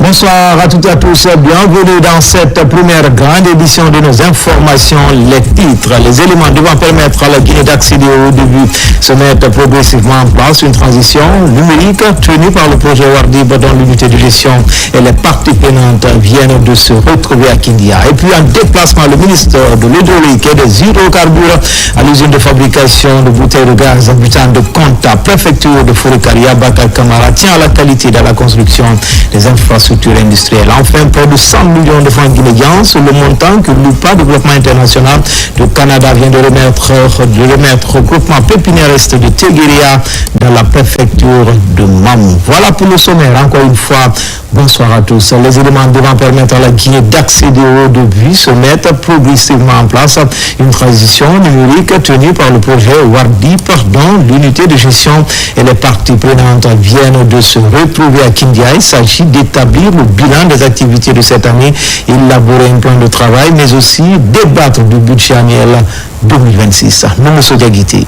Bonsoir à toutes et à tous, bienvenue dans cette première grande édition de nos informations, les titres, les éléments devant permettre à la Guinée d'accéder au début se mettent progressivement en place une transition numérique tenue par le projet Wardib dont l'unité de gestion et les parties prenantes viennent de se retrouver à Kindia. Et puis en déplacement, le ministre de l'Hydraulique et des hydrocarbures à l'usine de fabrication de bouteilles de gaz butane de Konta, préfecture de Fourekaria, Bakar Kamara, tient à la qualité de la construction des infrastructures industrielles. Enfin, près de 100 millions de francs guinéens sur le montant que l'UPA Développement International du Canada vient de remettre au groupement pépiniériste de Tegueria dans la préfecture de Mamou. Voilà pour le sommaire. Encore une fois, bonsoir à tous. Les éléments devant permettre à la Guinée d'accéder au début se mettent progressivement en place. Une transition numérique tenue par le projet Wardib dont l'unité de gestion et les parties prenantes viennent de se retrouver à Kindia. Il s'agit d'établir le bilan des activités de cette année, élaborer un plan de travail, mais aussi débattre du budget annuel 2026. Nous Diaguité.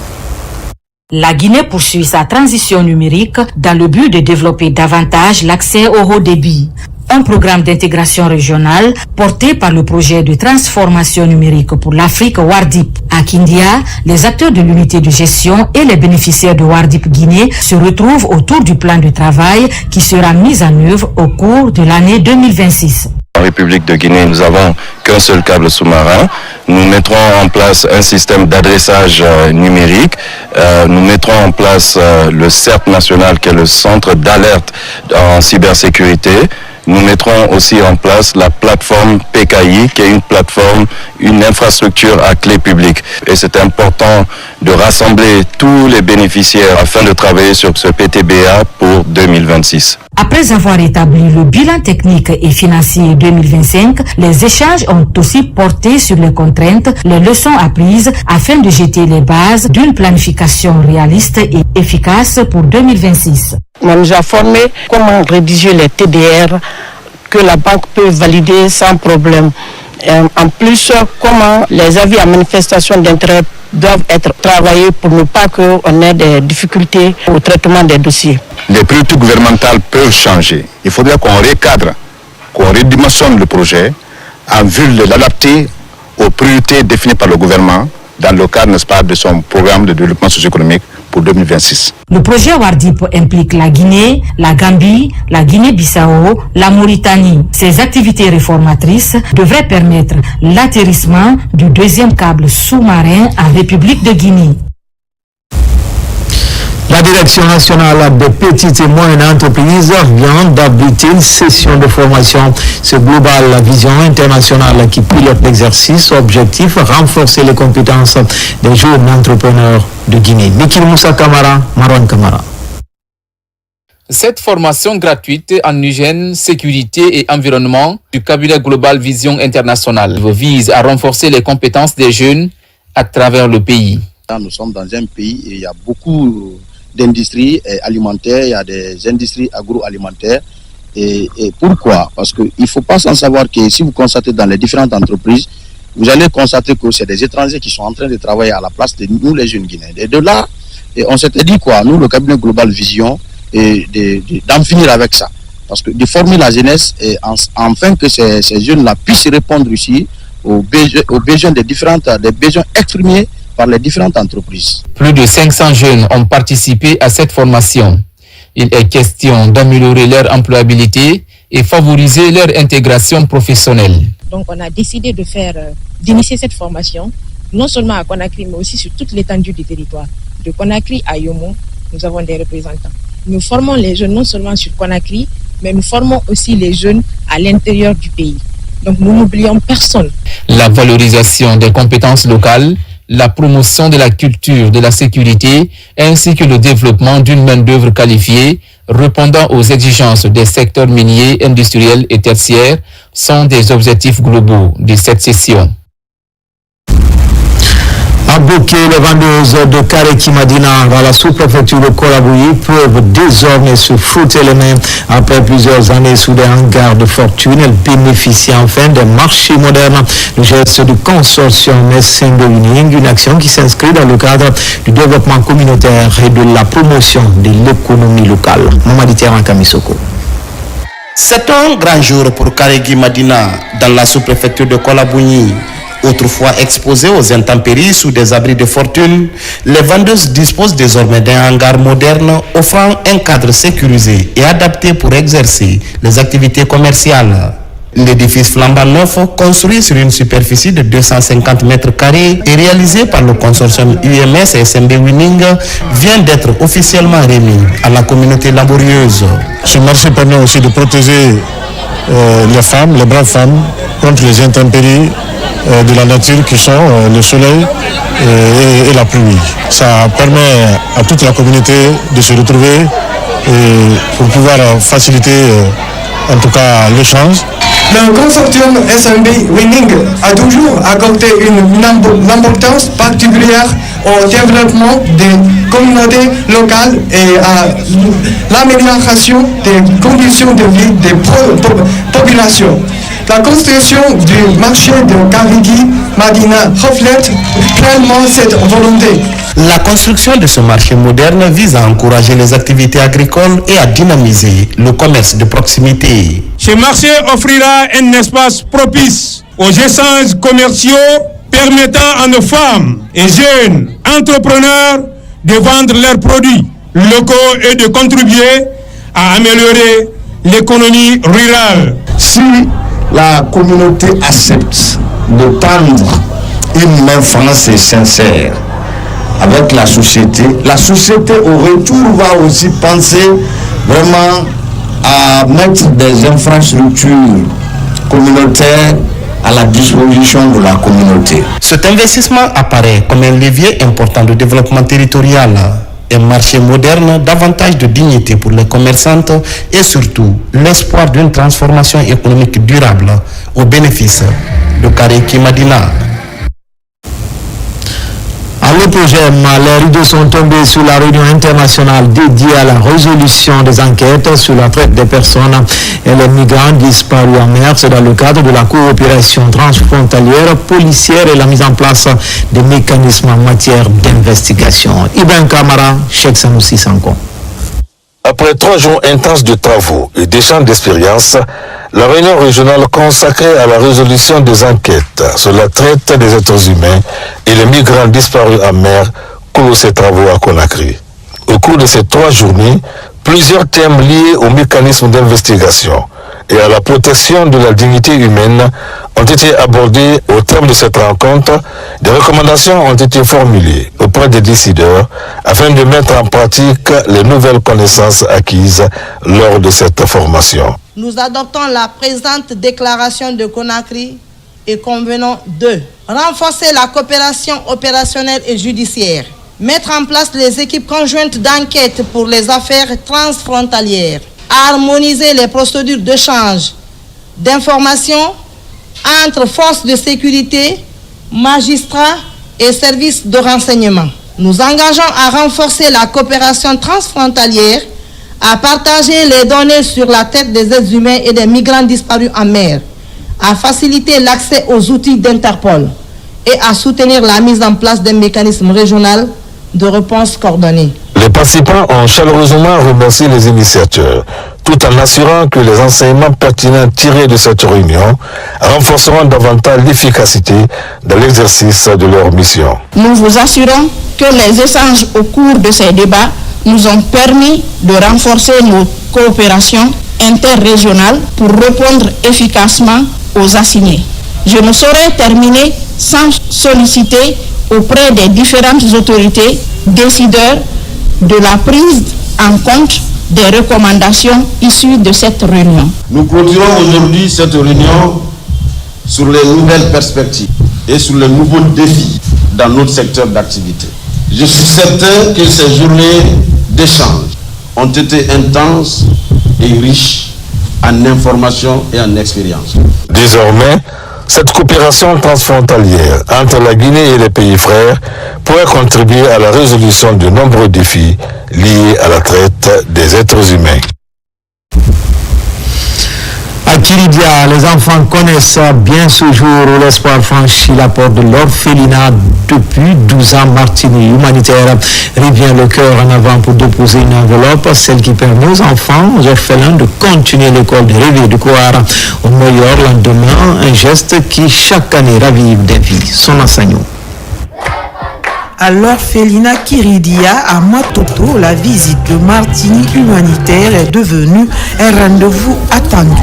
La Guinée poursuit sa transition numérique dans le but de développer davantage l'accès au haut débit. Un programme d'intégration régionale porté par le projet de transformation numérique pour l'Afrique Wardib. À Kindia, les acteurs de l'unité de gestion et les bénéficiaires de Wardib Guinée se retrouvent autour du plan de travail qui sera mis en œuvre au cours de l'année 2026. En République de Guinée, nous n'avons qu'un seul câble sous-marin. Nous mettrons en place un système d'adressage numérique. Nous mettrons en place le CERT national qui est le centre d'alerte en cybersécurité. Nous mettrons aussi en place la plateforme PKI, qui est une plateforme, une infrastructure à clé publique. Et c'est important de rassembler tous les bénéficiaires afin de travailler sur ce PTBA pour 2026. Après avoir établi le bilan technique et financier 2025, les échanges ont aussi porté sur les contraintes, les leçons apprises afin de jeter les bases d'une planification réaliste et efficace pour 2026. On nous a formé comment rédiger les TDR que la banque peut valider sans problème. En plus, comment les avis à manifestation d'intérêt doivent être travaillés pour ne pas qu'on ait des difficultés au traitement des dossiers. Les priorités gouvernementales peuvent changer. Il faudrait qu'on recadre, qu'on redimensionne le projet en vue de l'adapter aux priorités définies par le gouvernement dans le cadre, n'est-ce pas, de son programme de développement socio-économique pour 2026. Le projet Wardib implique la Guinée, la Gambie, la Guinée-Bissau, la Mauritanie. Ces activités réformatrices devraient permettre l'atterrissement du deuxième câble sous-marin en République de Guinée. La Direction nationale des petites et moyennes entreprises vient d'abriter une session de formation sur Global Vision internationale qui pilote l'exercice. Objectif, renforcer les compétences des jeunes entrepreneurs de Guinée. Nikil Moussa Kamara, Marwan Kamara. Cette formation gratuite en hygiène, sécurité et environnement du cabinet Global Vision internationale vise à renforcer les compétences des jeunes à travers le pays. Nous sommes dans un pays et il y a beaucoup d'industries alimentaires, il y a des industries agroalimentaires. Et pourquoi? Parce qu'il ne faut pas s'en savoir que si vous constatez dans les différentes entreprises, vous allez constater que c'est des étrangers qui sont en train de travailler à la place de nous les jeunes Guinéens. Et de là, on s'était dit quoi? Nous, le cabinet Global Vision, d'en finir avec ça. Parce que de former la jeunesse, et afin que ces jeunes-là puissent répondre ici aux besoins des besoins exprimés par les différentes entreprises. Plus de 500 jeunes ont participé à cette formation. Il est question d'améliorer leur employabilité et favoriser leur intégration professionnelle. Donc on a décidé d'initier cette formation, non seulement à Conakry, mais aussi sur toute l'étendue du territoire. De Conakry à Yomo, nous avons des représentants. Nous formons les jeunes non seulement sur Conakry, mais nous formons aussi les jeunes à l'intérieur du pays. Donc nous n'oublions personne. La valorisation des compétences locales, la promotion de la culture de la sécurité ainsi que le développement d'une main-d'œuvre qualifiée répondant aux exigences des secteurs miniers, industriels et tertiaires sont des objectifs globaux de cette session. À Bouquet, les vendeuses de Kareki Madina dans la sous-préfecture de Korabouyi peuvent désormais se frotter les mains après plusieurs années sous des hangars de fortune. Elles bénéficient enfin des marchés modernes. Le geste du consortium SND Winning, une action qui s'inscrit dans le cadre du développement communautaire et de la promotion de l'économie locale. Mamadi Terran Kamisoko. C'est un grand jour pour Karégui Madina dans la sous-préfecture de Kolabougni. Autrefois exposées aux intempéries sous des abris de fortune, les vendeuses disposent désormais d'un hangar moderne offrant un cadre sécurisé et adapté pour exercer les activités commerciales. L'édifice flambant neuf, construit sur une superficie de 250 mètres carrés et réalisé par le consortium UMS et SMB Winning, vient d'être officiellement remis à la communauté laborieuse. Ce marché permet aussi de protéger les femmes, les braves femmes, contre les intempéries de la nature qui sont le soleil et la pluie. Ça permet à toute la communauté de se retrouver pour pouvoir faciliter en tout cas l'échange. Le consortium SMB Winning a toujours accordé une importance particulière au développement des communautés locales et à l'amélioration des conditions de vie des populations. La construction du marché de Karégui Madina reflète pleinement cette volonté. La construction de ce marché moderne vise à encourager les activités agricoles et à dynamiser le commerce de proximité. Ce marché offrira un espace propice aux échanges commerciaux permettant à nos femmes et jeunes entrepreneurs de vendre leurs produits locaux et de contribuer à améliorer l'économie rurale. Si la communauté accepte de tendre une main franche et sincère avec la société au retour va aussi penser vraiment à mettre des infrastructures communautaires à la disposition de la communauté. Cet investissement apparaît comme un levier important de développement territorial, un marché moderne, davantage de dignité pour les commerçantes et surtout l'espoir d'une transformation économique durable au bénéfice de Karégui Madina. À l'opposé, les rideaux sont tombés sur la réunion internationale dédiée à la résolution des enquêtes sur la traite des personnes et les migrants disparus en mer. C'est dans le cadre de la coopération transfrontalière policière et la mise en place des mécanismes en matière d'investigation. Ibn Kamara, Cheikh Sanoussi Sanko. Après 3 jours intenses de travaux et d'échanges d'expériences, la réunion régionale consacrée à la résolution des enquêtes sur la traite des êtres humains et les migrants disparus en mer clôt ses travaux à Conakry. Au cours de ces 3 journées, plusieurs thèmes liés au mécanisme d'investigation et à la protection de la dignité humaine ont été abordés. Au terme de cette rencontre. Des recommandations ont été formulées auprès des décideurs afin de mettre en pratique les nouvelles connaissances acquises lors de cette formation. Nous adoptons la présente déclaration de Conakry et convenons de renforcer la coopération opérationnelle et judiciaire, mettre en place les équipes conjointes d'enquête pour les affaires transfrontalières, harmoniser les procédures d'échange d'informations entre forces de sécurité, magistrats et services de renseignement. Nous engageons à renforcer la coopération transfrontalière, à partager les données sur la traite des êtres humains et des migrants disparus en mer, à faciliter l'accès aux outils d'Interpol et à soutenir la mise en place d'un mécanisme régional de réponse coordonnée. Les participants ont chaleureusement remercié les initiateurs, tout en assurant que les enseignements pertinents tirés de cette réunion renforceront davantage l'efficacité de l'exercice de leur mission. Nous vous assurons que les échanges au cours de ces débats nous ont permis de renforcer nos coopérations interrégionales pour répondre efficacement aux assignés. Je ne saurais terminer sans solliciter auprès des différentes autorités, décideurs, de la prise en compte des recommandations issues de cette réunion. Nous clôturons aujourd'hui cette réunion sur les nouvelles perspectives et sur les nouveaux défis dans notre secteur d'activité. Je suis certain que ces journées d'échange ont été intenses et riches en informations et en expérience. Désormais, cette coopération transfrontalière entre la Guinée et les pays frères pourrait contribuer à la résolution de nombreux défis liés à la traite des êtres humains. À Kiridia, les enfants connaissent bien ce jour où l'espoir franchit la porte de l'orphelinat depuis 12 ans. Martini Humanitaire revient le cœur en avant pour déposer une enveloppe, celle qui permet aux enfants, aux orphelins de continuer l'école de rêver, de croire au meilleur lendemain, un geste qui chaque année ravive des vies. Son enseignant. À l'orphelinat Kiridia à Matoto, la visite de Martini Humanitaire est devenue un rendez-vous attendu.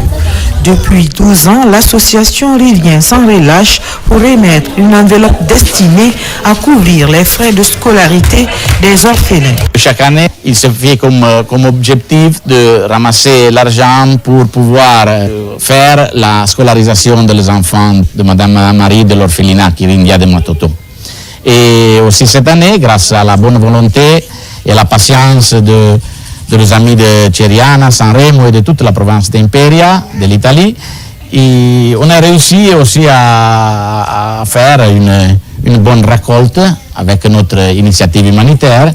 Depuis 12 ans, l'association revient sans relâche pour émettre une enveloppe destinée à couvrir les frais de scolarité des orphelins. Chaque année, il se fait comme objectif de ramasser l'argent pour pouvoir faire la scolarisation des enfants de Madame Marie de l'orphelinat Kiridia de Matoto. Et aussi cette année, grâce à la bonne volonté et à la patience de nos amis de Ceriana, Sanremo et de toute la province d'Imperia, de l'Italie, on a réussi aussi à faire une bonne récolte avec notre initiative humanitaire.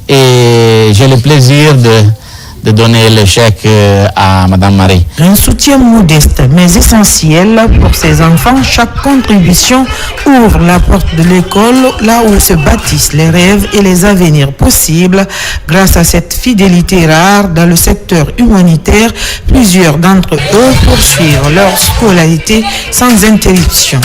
Et j'ai le plaisir de donner le chèque à Madame Marie. Un soutien modeste mais essentiel pour ces enfants. Chaque contribution ouvre la porte de l'école, là où se bâtissent les rêves et les avenirs possibles. Grâce à cette fidélité rare dans le secteur humanitaire, plusieurs d'entre eux poursuivent leur scolarité sans interruption.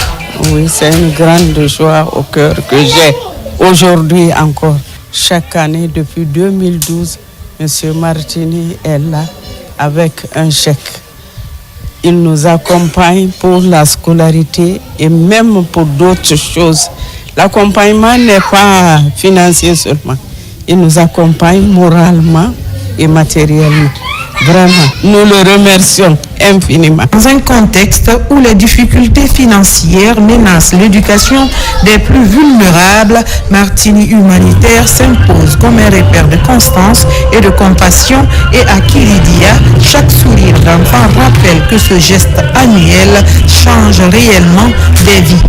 Oui, c'est une grande joie au cœur que j'ai aujourd'hui encore. Chaque année, depuis 2012, Monsieur Martini est là avec un chèque. Il nous accompagne pour la scolarité et même pour d'autres choses. L'accompagnement n'est pas financier seulement. Il nous accompagne moralement et matériellement. Vraiment, nous le remercions infiniment. Dans un contexte où les difficultés financières menacent l'éducation des plus vulnérables, Martini Humanitaire s'impose comme un repère de constance et de compassion. Et à Kiridia, chaque sourire d'enfant rappelle que ce geste annuel change réellement des vies.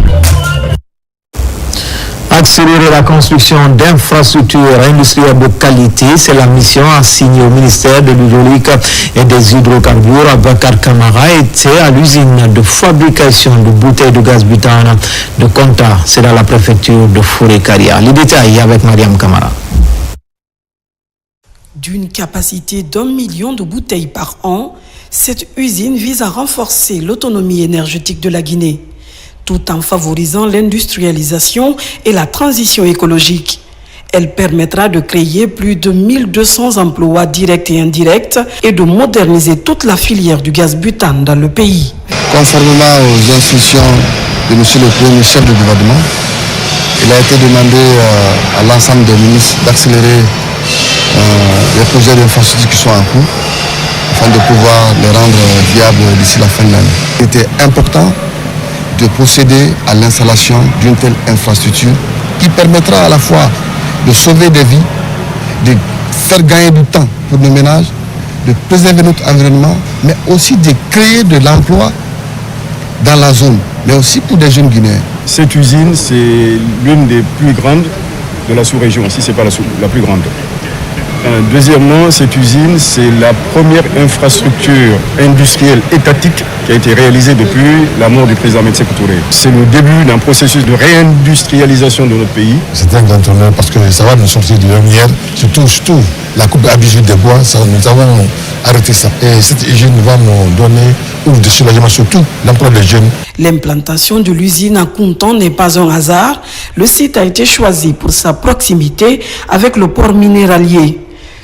Accélérer la construction d'infrastructures industrielles de qualité, c'est la mission assignée au ministère de l'Hydraulique et des Hydrocarbures. Abakar Kamara était à l'usine de fabrication de bouteilles de gaz butane de Konta. C'est dans la préfecture de Fouré-Karia. Les détails avec Mariam Kamara. D'une capacité d'1 million de bouteilles par an, cette usine vise à renforcer l'autonomie énergétique de la Guinée, tout en favorisant l'industrialisation et la transition écologique. Elle permettra de créer plus de 1200 emplois directs et indirects et de moderniser toute la filière du gaz butane dans le pays. Conformément aux instructions de M. le Premier chef de gouvernement, il a été demandé à l'ensemble des ministres d'accélérer les projets d'infrastructure qui sont en cours afin de pouvoir les rendre viables d'ici la fin de l'année. Il était important de procéder à l'installation d'une telle infrastructure qui permettra à la fois de sauver des vies, de faire gagner du temps pour nos ménages, de préserver notre environnement, mais aussi de créer de l'emploi dans la zone, mais aussi pour des jeunes Guinéens. Cette usine, c'est l'une des plus grandes de la sous-région, si ce n'est pas la plus grande. Deuxièmement, cette usine, c'est la première infrastructure industrielle étatique qui a été réalisée depuis la mort du président Sékou Touré. C'est le début d'un processus de réindustrialisation de notre pays. C'est un grand honneur parce que ça va nous sortir de lumière, surtout la coupe à bijoux de bois, nous avons arrêté ça. Et cette usine va nous donner ouvre de soulagement, surtout l'emploi des jeunes. L'implantation de l'usine à Kountan n'est pas un hasard. Le site a été choisi pour sa proximité avec le port minéralier,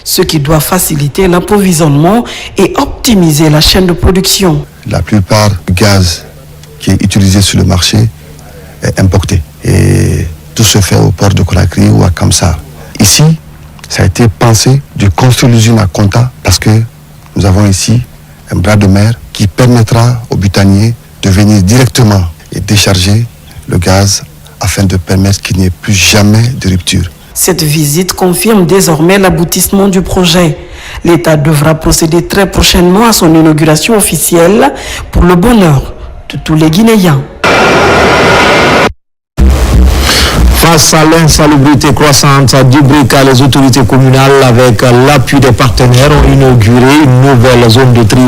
ce qui doit faciliter l'approvisionnement et optimiser la chaîne de production. La plupart du gaz qui est utilisé sur le marché est importé. Et tout se fait au port de Conakry ou à Kamsar. Ici, ça a été pensé de construire l'usine à Konta parce que nous avons ici un bras de mer qui permettra aux butaniers de venir directement et décharger le gaz afin de permettre qu'il n'y ait plus jamais de rupture. Cette visite confirme désormais l'aboutissement du projet. L'État devra procéder très prochainement à son inauguration officielle pour le bonheur de tous les Guinéens. face à l'insalubrité croissante du Breka, les autorités communales, avec l'appui des partenaires, ont inauguré une nouvelle zone de tri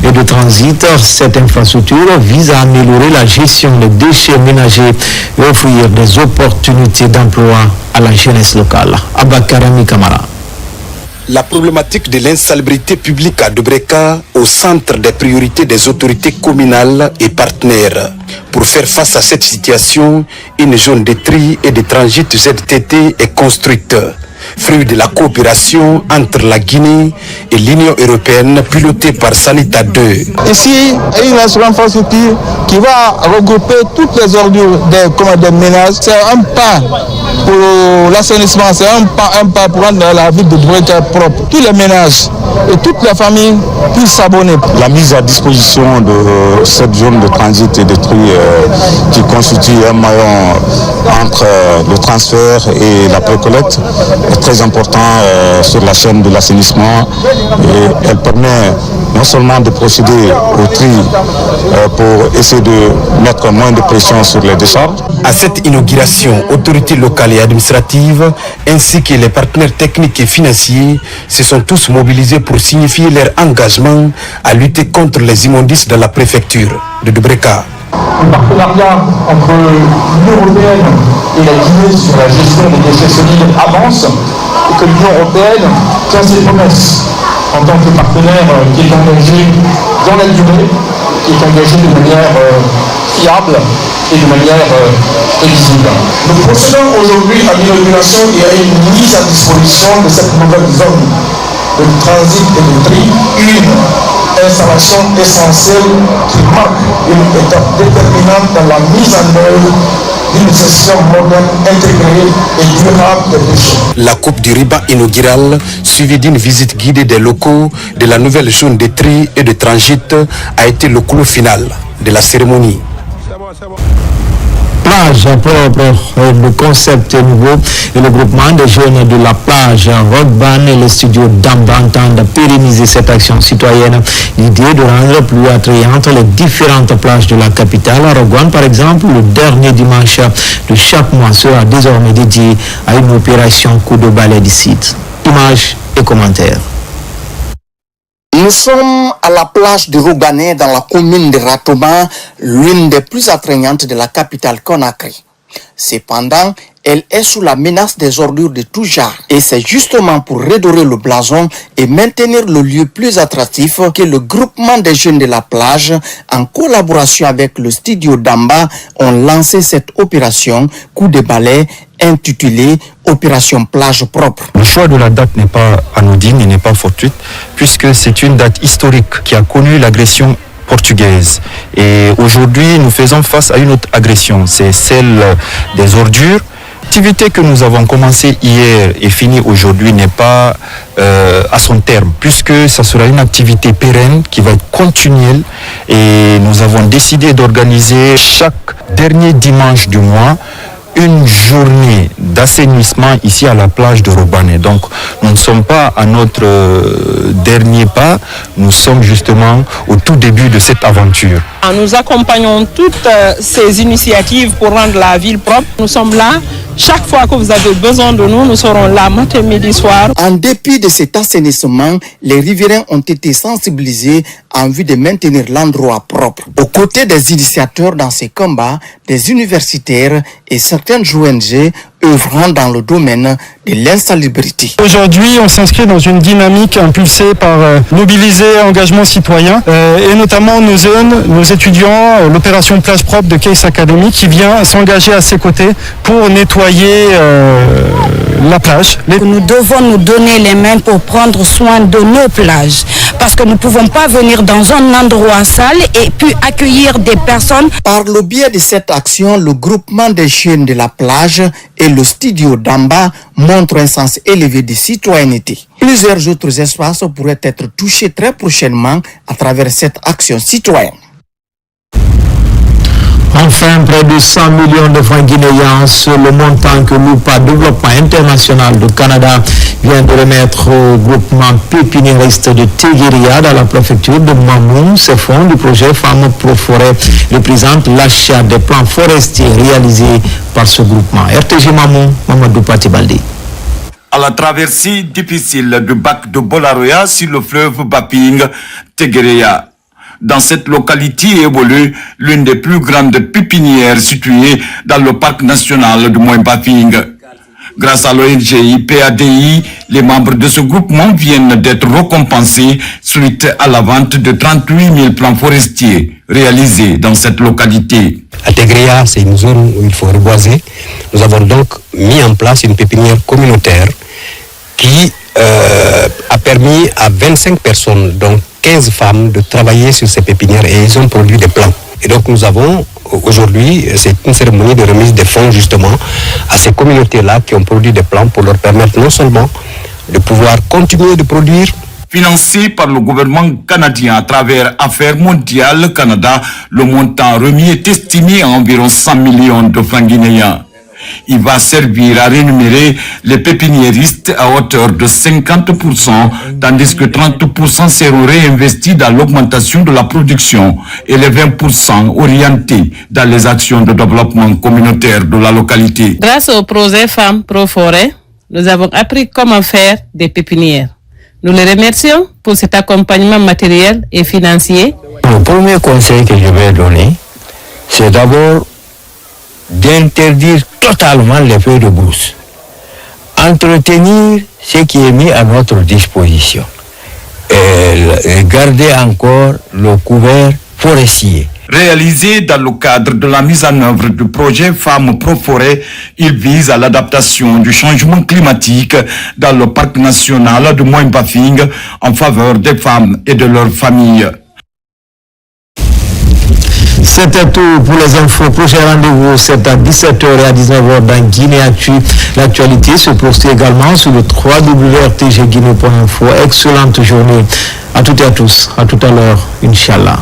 et de transit. Cette infrastructure vise à améliorer la gestion des déchets ménagers et offrir des opportunités d'emploi à la jeunesse locale. Abakarami Kamara. La problématique de l'insalubrité publique à Breka au centre des priorités des autorités communales et partenaires. Pour faire face à cette situation, une zone de tri et de transit ZTT est construite, fruit de la coopération entre la Guinée et l'Union européenne pilotée par Sanita 2. Ici, il y a une infrastructure qui va regrouper toutes les ordures des ménages. C'est un pas pour l'assainissement, c'est un pas pour rendre la ville de Breka propre. Tous les ménages et toutes les familles puissent s'abonner. La mise à disposition de cette zone de transit et de tri qui constitue un maillon entre le transfert et la précollecte est très important sur la chaîne de l'assainissement, et elle permet non seulement de procéder au tri pour essayer de mettre moins de pression sur les décharges. À cette inauguration, autorités locales et administratives ainsi que les partenaires techniques et financiers se sont tous mobilisés pour signifier leur engagement à lutter contre les immondices dans la préfecture de Breka. Le partenariat entre l'Union européenne et la Guinée sur la gestion des déchets solides avance et que l'Union européenne tient ses promesses en tant que partenaire qui est engagé dans la durée, qui est engagé de manière fiable et de manière prévisible. Nous procédons aujourd'hui à l'inauguration et à une mise à disposition de cette nouvelle zone de transit et de tri, une installation essentielle qui marque une étape déterminante dans la mise en œuvre d'une gestion moderne, intégrée et durable des déchets. La coupe du ruban inaugural, suivie d'une visite guidée des locaux de la nouvelle zone de tri et de transit, a été le clou final de la cérémonie. Plage propre, le concept nouveau et le groupement des jeunes de la plage Rockban et le studio Damba entendent pérenniser cette action citoyenne. L'idée de rendre plus attrayantes les différentes plages de la capitale. À Rockban, par exemple, le dernier dimanche de chaque mois sera désormais dédié à une opération coup de balai du site. Images et commentaires. Nous sommes à la plage de Rougane dans la commune de Ratoma, l'une des plus attrayantes de la capitale Conakry. Cependant, elle est sous la menace des ordures de tout genre. Et c'est justement pour redorer le blason et maintenir le lieu plus attractif que le groupement des jeunes de la plage, en collaboration avec le studio Damba, ont lancé cette opération coup de balai intitulée Opération Plage Propre. Le choix de la date n'est pas anodine et n'est pas fortuite, puisque c'est une date historique qui a connu l'agression portugaise. Et aujourd'hui, nous faisons face à une autre agression, c'est celle des ordures. L'activité que nous avons commencée hier et finie aujourd'hui n'est pas à son terme, puisque ça sera une activité pérenne qui va être continuelle, et nous avons décidé d'organiser chaque dernier dimanche du mois une journée d'assainissement ici à la plage de Rougane. Donc nous ne sommes pas à notre dernier pas, nous sommes justement au tout début de cette aventure. Nous accompagnons toutes ces initiatives pour rendre la ville propre. Nous sommes là. Chaque fois que vous avez besoin de nous, nous serons là matin, midi, soir. En dépit de cet assainissement, les riverains ont été sensibilisés en vue de maintenir l'endroit propre. Aux côtés des initiateurs dans ces combats, des universitaires et certaines ONG œuvrant dans le domaine de l'insalubrité. Aujourd'hui, on s'inscrit dans une dynamique impulsée par mobiliser engagement citoyen et notamment nos jeunes, nos étudiants, l'opération Plage Propre de Case Academy qui vient s'engager à ses côtés pour nettoyer la plage. Nous devons nous donner les mains pour prendre soin de nos plages parce que nous ne pouvons pas venir dans un endroit sale et puis accueillir des personnes. Par le biais de cette action, le groupement des jeunes de la plage et le studio Damba montrent un sens élevé de citoyenneté. Plusieurs autres espaces pourraient être touchés très prochainement à travers cette action citoyenne. Enfin, près de 100 millions de francs guinéens, c'est le montant que l'UPA Développement International du Canada vient de remettre au groupement pépiniériste de Tegueria dans la préfecture de Mamou. Ces fonds du projet Femmes Pro Forêt représentent l'achat des plans forestiers réalisés par ce groupement. RTG Mamou, Mamadou Patibaldi. À la traversée difficile du bac de Bolaroya sur le fleuve Baping, Tegueria. Dans cette localité évolue l'une des plus grandes pépinières situées dans le parc national de Moyen-Bafing. Grâce à l'ONG PADI, les membres de ce groupement viennent d'être récompensés suite à la vente de 38 000 plants forestiers réalisés dans cette localité. À Tegueria, c'est une zone où il faut reboiser. Nous avons donc mis en place une pépinière communautaire qui a permis à 25 personnes, donc 15 femmes, de travailler sur ces pépinières et ils ont produit des plants. Et donc nous avons aujourd'hui, c'est une cérémonie de remise des fonds justement à ces communautés-là qui ont produit des plants pour leur permettre non seulement de pouvoir continuer de produire. Financé par le gouvernement canadien à travers Affaires mondiales Canada, le montant remis est estimé à environ 100 millions de francs guinéens. Il va servir à rémunérer les pépiniéristes à hauteur de 50%, tandis que 30% seront réinvestis dans l'augmentation de la production et les 20% orientés dans les actions de développement communautaire de la localité. Grâce au projet Femmes Pro Forêt, nous avons appris comment faire des pépinières. Nous les remercions pour cet accompagnement matériel et financier. Le premier conseil que je vais donner, c'est d'abord d'interdire totalement les feux de brousse. Entretenir ce qui est mis à notre disposition. Et garder encore le couvert forestier. Réalisé dans le cadre de la mise en œuvre du projet Femmes Pro Forêt, il vise à l'adaptation du changement climatique dans le parc national de Moyen-Bafing en faveur des femmes et de leurs familles. C'était tout pour les infos. Prochain rendez-vous, c'est à 17h et à 19h dans Guinée Actu. L'actualité se poursuit également sur le www.rtgguinée.info. Excellente journée à toutes et à tous. À tout à l'heure, Inch'Allah.